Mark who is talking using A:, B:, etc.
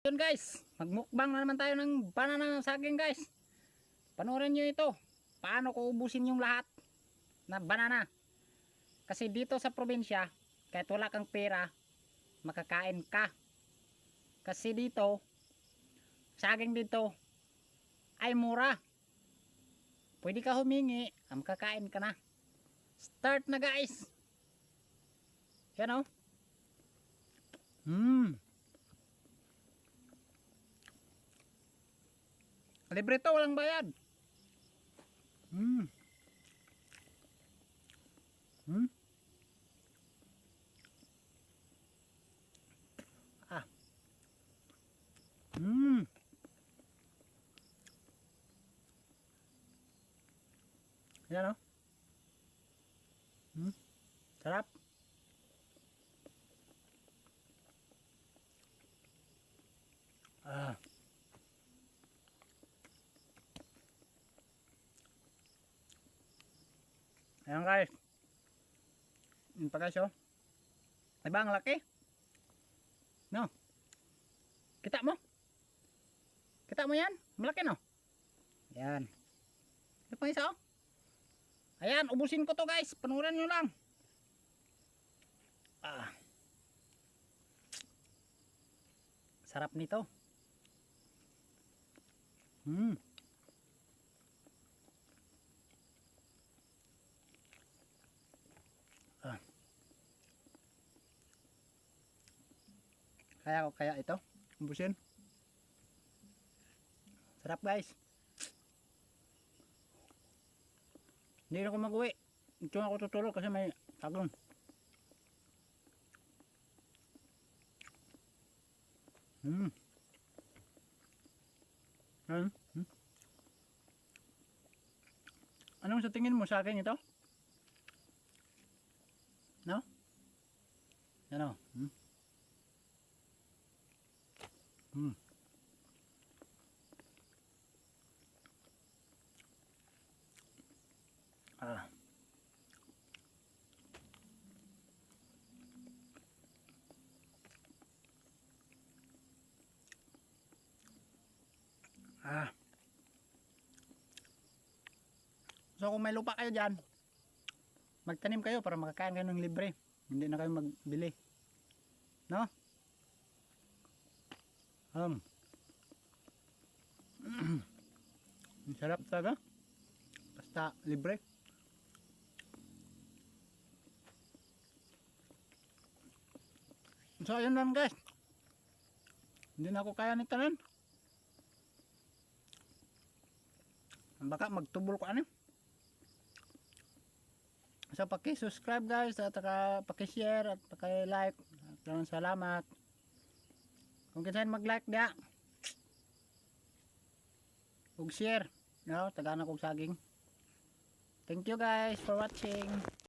A: Yun guys, magmukbang na naman tayo ng banana saging guys. Panoorin nyo ito. Paano ko ubusin yung lahat na banana. Kasi dito sa probinsya, kahit wala kang pera, makakain ka. Kasi dito, saging dito ay mura. Pwede ka humingi, makakain ka na. Start na guys. Yan o. Libre to, walang bayad. Yan o. Sarap. Ayan guys. Yun pa guys oh. Diba ang laki? No? Kita mo? Kita mo yan? Malaki no? Ayan. Ito pa isa oh. Ayan, ubusin ko to guys. Panuran nyo lang. Sarap nito. Kaya ito. Ubusin. Sarap guys. Hindi na ako mag-uwi. Ito ako tutulog kasi may tagong. Anong sa tingin mo sa akin ito? No? Ano? So kung may lupa kayo dyan, magtanim kayo para makakain kayo ng libre. Hindi na kayo magbili. No? Sarap talaga. Basta libre. So ayun lang guys. Hindi na ako kaya nito nun. Baka magtubol ko ano. So paki-subscribe guys at paki-share at paki-like. Maraming salamat. Kung kinsain mag-like dia. Ug share, no, tagana kog saging. Thank you guys for watching.